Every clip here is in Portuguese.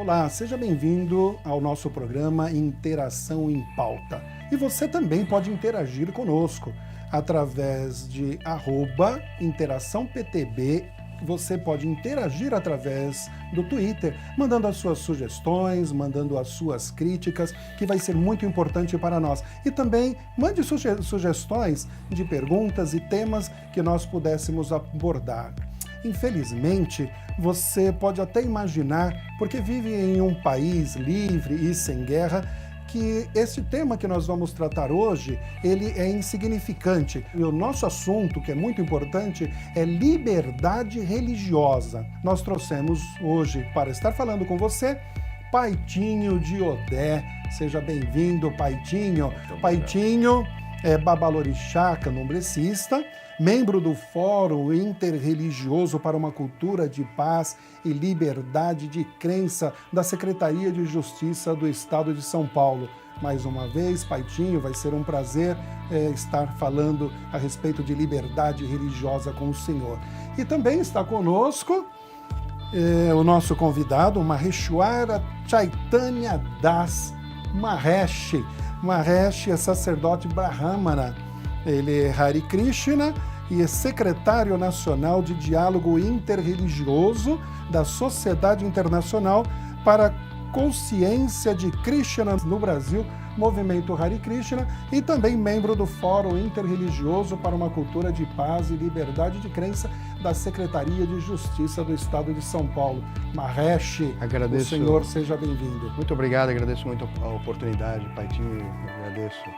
Olá, seja bem-vindo ao nosso programa Interação em Pauta. E você também pode interagir conosco através de @interaçãoptb. Você pode interagir através do Twitter, mandando as suas sugestões, mandando as suas críticas, que vai ser muito importante para nós. E também mande sugestões de perguntas e temas que nós pudéssemos abordar. Infelizmente, você pode até imaginar, porque vive em um país livre e sem guerra, que esse tema que nós vamos tratar hoje, ele é insignificante. E o nosso assunto, que é muito importante, é liberdade religiosa. Nós trouxemos hoje, para estar falando com você, Paitinho de Odé. Seja bem-vindo, Paitinho. Paitinho é babalorixá, candomblecista, membro do Fórum Interreligioso para uma Cultura de Paz e Liberdade de Crença da Secretaria de Justiça do Estado de São Paulo. Mais uma vez, Paitinho, vai ser um prazer estar falando a respeito de liberdade religiosa com o senhor. E também está conosco o nosso convidado, Maheshwara Chaitanya Das Mahesh. Mahesh é sacerdote brahmana. Ele é Hare Krishna e é secretário nacional de diálogo interreligioso da Sociedade Internacional para a Consciência de Krishna no Brasil, Movimento Hare Krishna, e também membro do Fórum Interreligioso para uma Cultura de Paz e Liberdade de Crença da Secretaria de Justiça do Estado de São Paulo. Mahesh, o senhor seja bem-vindo. Muito obrigado, agradeço muito a oportunidade, Paitinho, agradeço.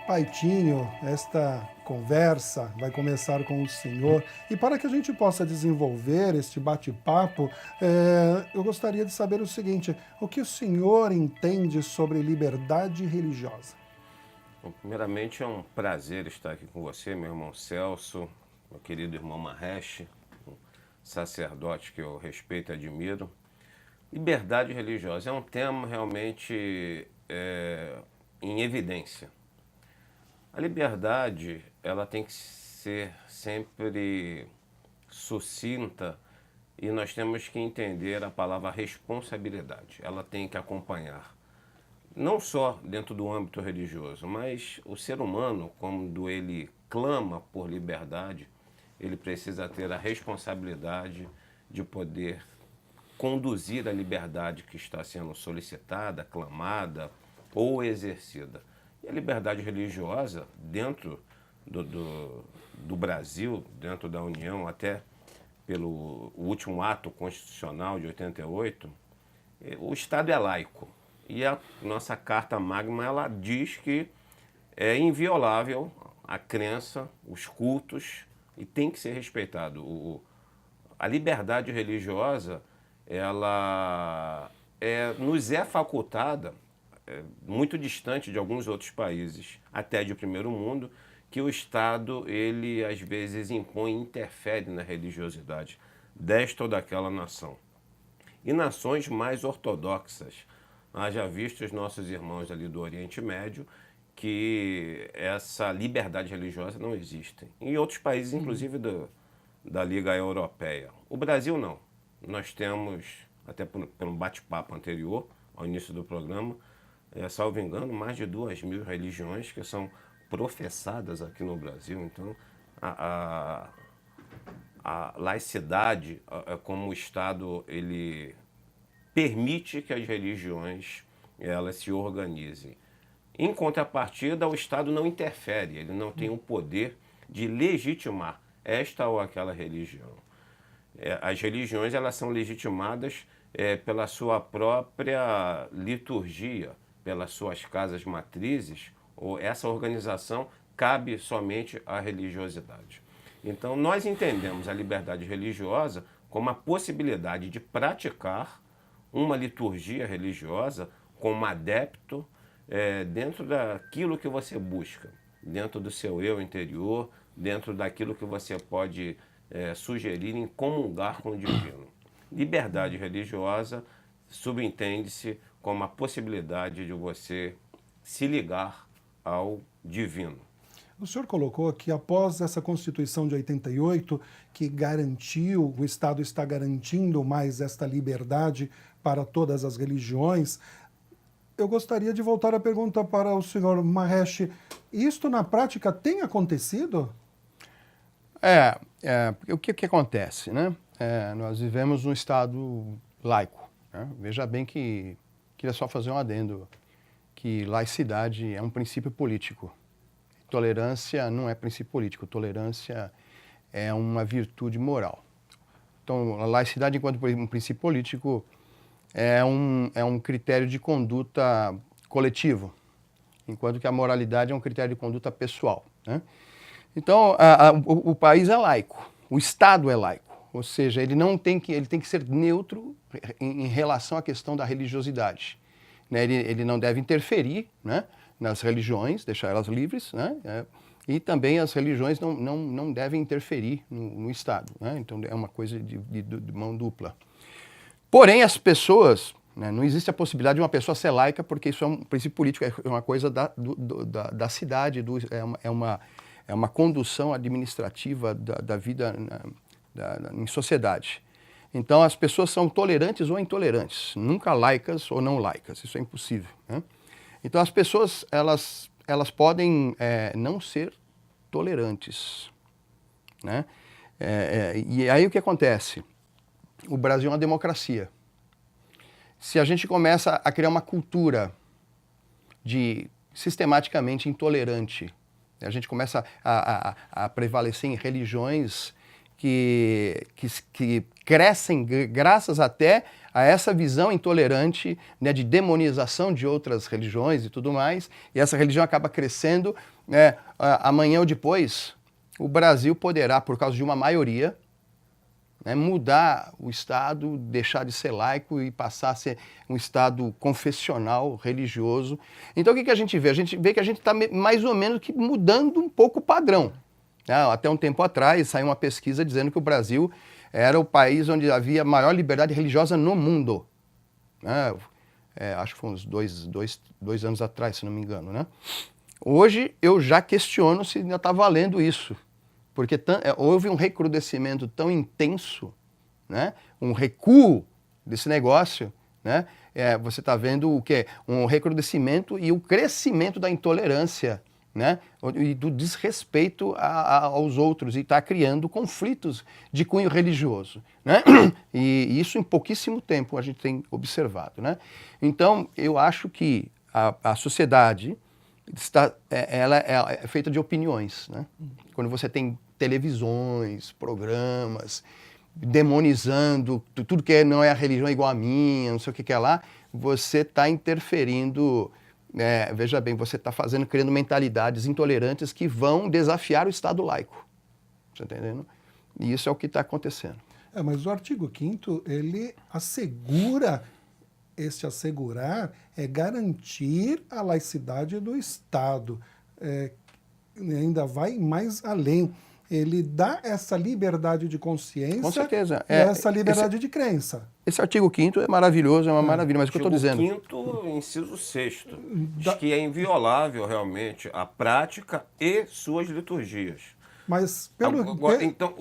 Paitinho, esta conversa vai começar com o senhor. E para que a gente possa desenvolver este bate-papo, eu gostaria de saber o seguinte: o que o senhor entende sobre liberdade religiosa? Bom, primeiramente, é um prazer estar aqui com você, meu irmão Celso, meu querido irmão Mahesh, um sacerdote que eu respeito e admiro. Liberdade religiosa é um tema realmente em evidência. A liberdade, ela tem que ser sempre sucinta e nós temos que entender a palavra responsabilidade. Ela tem que acompanhar, não só dentro do âmbito religioso, mas o ser humano, quando ele clama por liberdade, ele precisa ter a responsabilidade de poder conduzir a liberdade que está sendo solicitada, clamada ou exercida. E a liberdade religiosa, dentro do Brasil, dentro da União, até pelo último ato constitucional de 88, o Estado é laico. E a nossa Carta Magna, ela diz que é inviolável a crença, os cultos, e tem que ser respeitado. A liberdade religiosa, ela nos é facultada, muito distante de alguns outros países, até de primeiro mundo, que o Estado, ele às vezes impõe e interfere na religiosidade desta ou daquela nação. E nações mais ortodoxas, haja visto os nossos irmãos ali do Oriente Médio, que essa liberdade religiosa não existe. Em outros países, inclusive da Liga Europeia. O Brasil não. Nós temos, até pelo bate-papo anterior, ao início do programa, salvo engano, mais de 2.000 religiões que são professadas aqui no Brasil. Então, a laicidade, como o Estado, ele permite que as religiões elas se organizem. Em contrapartida, o Estado não interfere, ele não tem o poder de legitimar esta ou aquela religião. As religiões, elas são legitimadas pela sua própria liturgia, pelas suas casas matrizes, ou essa organização cabe somente à religiosidade. Então, nós entendemos a liberdade religiosa como a possibilidade de praticar uma liturgia religiosa como adepto dentro daquilo que você busca, dentro do seu eu interior, dentro daquilo que você pode sugerir em comungar com o divino. Liberdade religiosa subentende-se como a possibilidade de você se ligar ao divino. O senhor colocou que após essa Constituição de 88, que garantiu, o Estado está garantindo mais esta liberdade para todas as religiões. Eu gostaria de voltar a pergunta para o senhor Mahesh. Isto na prática tem acontecido? Porque o que acontece, né? Nós vivemos num Estado laico, né? Veja bem que, queria só fazer um adendo, que laicidade é um princípio político. Tolerância não é princípio político, tolerância é uma virtude moral. Então, a laicidade, enquanto um princípio político, é um critério de conduta coletivo, enquanto que a moralidade é um critério de conduta pessoal, né? Então, o país é laico, o Estado é laico, ou seja, ele tem que ser neutro em relação à questão da religiosidade, né? Ele não deve interferir, né, nas religiões, deixar elas livres, né? E também as religiões não devem interferir no Estado, né? Então é uma coisa de mão dupla. Porém, as pessoas, né, não existe a possibilidade de uma pessoa ser laica, porque isso é um princípio político, é uma coisa da cidade, é uma condução administrativa da vida em sociedade. Então, as pessoas são tolerantes ou intolerantes, nunca laicas ou não laicas, isso é impossível, né? Então, as pessoas, elas podem não ser tolerantes, né? E aí o que acontece? O Brasil é uma democracia. Se a gente começa a criar uma cultura de sistematicamente intolerante, a gente começa a prevalecer em religiões que crescem graças até a essa visão intolerante, né, de demonização de outras religiões e tudo mais, e essa religião acaba crescendo, né, amanhã ou depois, o Brasil poderá, por causa de uma maioria, né, mudar o Estado, deixar de ser laico e passar a ser um Estado confessional, religioso. Então o que a gente vê? A gente vê que a gente está mais ou menos que mudando um pouco o padrão. Até um tempo atrás saiu uma pesquisa dizendo que o Brasil era o país onde havia maior liberdade religiosa no mundo. Acho que foi uns dois anos atrás, se não me engano, né? Hoje eu já questiono se ainda está valendo isso. Porque houve um recrudescimento tão intenso, né? Um recuo desse negócio, né? Você está vendo o quê? Um recrudescimento e o crescimento da intolerância, né? E do desrespeito aos outros, e está criando conflitos de cunho religioso, né? E isso em pouquíssimo tempo a gente tem observado, né? Então, eu acho que a sociedade ela é feita de opiniões, né? Quando você tem televisões, programas, demonizando tudo que não é a religião igual a minha, não sei o que é lá, você está interferindo, veja bem, você está criando mentalidades intolerantes que vão desafiar o Estado laico, tá entendendo? E isso é o que está acontecendo. Mas o artigo 5º, ele assegura, este assegurar é garantir a laicidade do Estado, ainda vai mais além. Ele dá essa liberdade de consciência. Com certeza. E essa liberdade de crença. Esse artigo 5º é maravilhoso, é uma maravilha, mas o que eu estou dizendo... O 5º, inciso 6º, diz que é inviolável realmente a prática e suas liturgias. Mas então,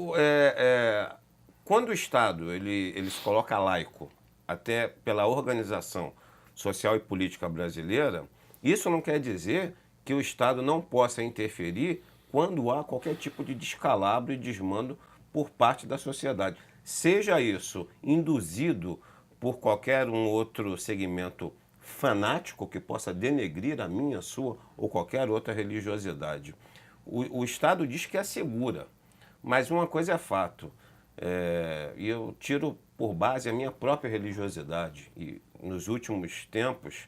quando o Estado ele se coloca laico, até pela organização social e política brasileira, isso não quer dizer que o Estado não possa interferir quando há qualquer tipo de descalabro e desmando por parte da sociedade. Seja isso induzido por qualquer um outro segmento fanático que possa denegrir a minha, a sua ou qualquer outra religiosidade. O Estado diz que assegura, mas uma coisa é fato, e eu tiro por base a minha própria religiosidade. E nos últimos tempos,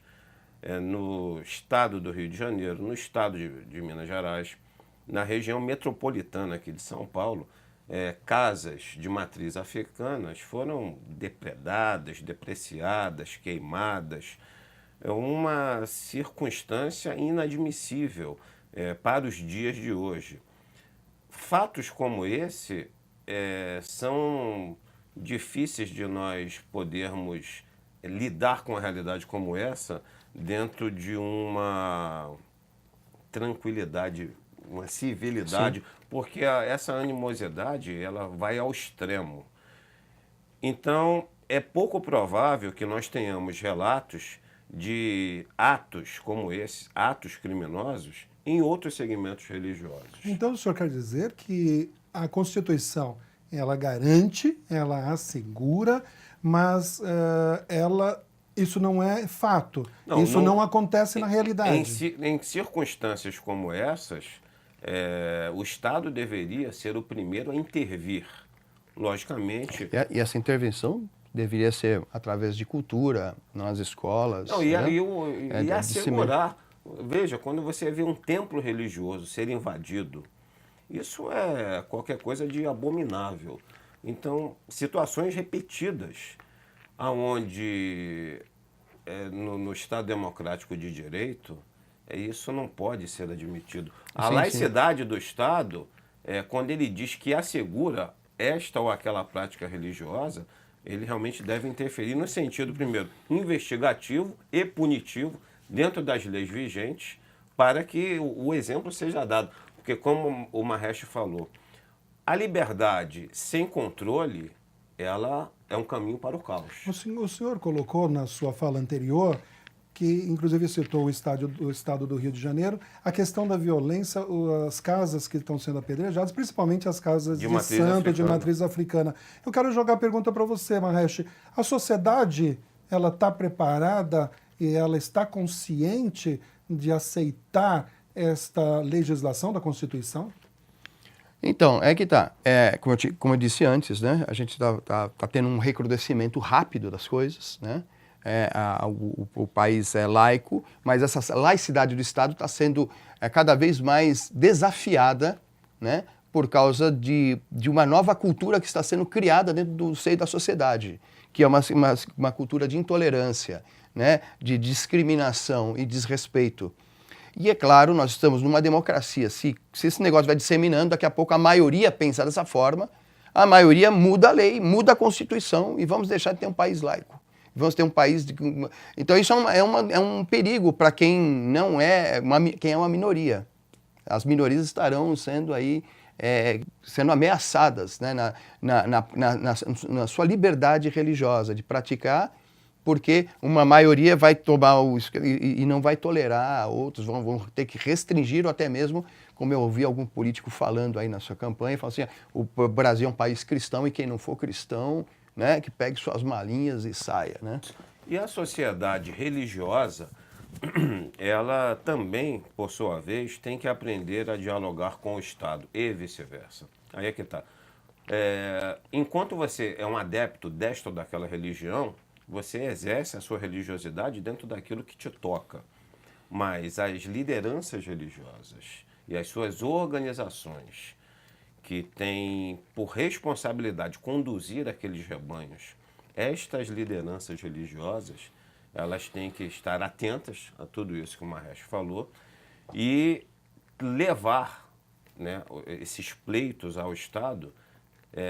no estado do Rio de Janeiro, no estado de Minas Gerais, na região metropolitana aqui de São Paulo, casas de matriz africanas foram depredadas, depreciadas, queimadas. É uma circunstância inadmissível para os dias de hoje. Fatos como esse são difíceis de nós podermos lidar com uma realidade como essa dentro de uma tranquilidade, uma civilidade, sim, porque essa animosidade ela vai ao extremo. Então, é pouco provável que nós tenhamos relatos de atos como esse, atos criminosos, em outros segmentos religiosos. Então o senhor quer dizer que a Constituição, ela garante, ela assegura, mas isso não é fato. Isso não acontece na realidade. Em circunstâncias como essas, o Estado deveria ser o primeiro a intervir. Logicamente... E essa intervenção deveria ser através de cultura, nas escolas. Não, né? e assegurar... Veja, quando você vê um templo religioso ser invadido, isso é qualquer coisa de abominável. Então, situações repetidas, onde no Estado democrático de direito, isso não pode ser admitido. A laicidade do Estado, quando ele diz que assegura esta ou aquela prática religiosa, ele realmente deve interferir no sentido, primeiro, investigativo e punitivo, dentro das leis vigentes, para que o exemplo seja dado. Porque, como o Mahesh falou, a liberdade sem controle, ela é um caminho para o caos. O senhor colocou na sua fala anterior, que inclusive citou o estado do Rio de Janeiro, a questão da violência, as casas que estão sendo apedrejadas, principalmente as casas de santo, de matriz africana. Eu quero jogar a pergunta para você, Mahesh. A sociedade, ela está preparada e ela está consciente de aceitar esta legislação da Constituição? Então, é que tá. Como eu disse antes, né? A gente tá tendo um recrudescimento rápido das coisas, né? O país é laico, mas essa laicidade do Estado está sendo cada vez mais desafiada, né? Por causa de uma nova cultura que está sendo criada dentro do seio da sociedade, que é uma cultura de intolerância, né? De discriminação e desrespeito. E é claro, nós estamos numa democracia. Se esse negócio vai disseminando, daqui a pouco a maioria pensa dessa forma, a maioria muda a lei, muda a Constituição e vamos deixar de ter um país laico. Vamos ter um país... Então isso é um perigo para quem não quem é uma minoria. As minorias estarão sendo aí, sendo ameaçadas, né, na sua liberdade religiosa de praticar, porque uma maioria vai tomar e não vai tolerar, outros vão ter que restringir ou até mesmo, como eu ouvi algum político falando aí na sua campanha, falando assim, o Brasil é um país cristão e quem não for cristão, né, que pegue suas malinhas e saia, né? E a sociedade religiosa, ela também, por sua vez, tem que aprender a dialogar com o Estado e vice-versa. Aí é que tá. Enquanto você é um adepto desta ou daquela religião, você exerce a sua religiosidade dentro daquilo que te toca. Mas as lideranças religiosas e as suas organizações que têm por responsabilidade conduzir aqueles rebanhos, estas lideranças religiosas, elas têm que estar atentas a tudo isso que o Mahesh falou e levar, né, esses pleitos ao Estado,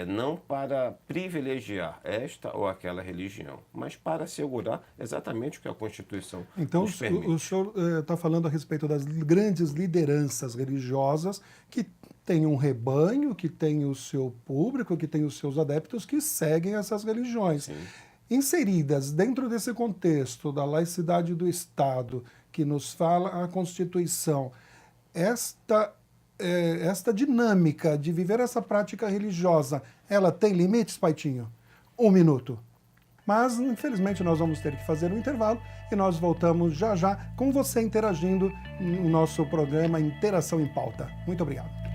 não para privilegiar esta ou aquela religião, mas para assegurar exatamente o que a Constituição nos permite. Então, o senhor está falando a respeito das grandes lideranças religiosas que têm um rebanho, que tem o seu público, que tem os seus adeptos que seguem essas religiões. Sim. Inseridas dentro desse contexto da laicidade do Estado, que nos fala a Constituição, esta dinâmica de viver essa prática religiosa, ela tem limites, Paitinho? 1 minuto. Mas, infelizmente, nós vamos ter que fazer um intervalo e nós voltamos já já com você interagindo no nosso programa Interação em Pauta. Muito obrigado.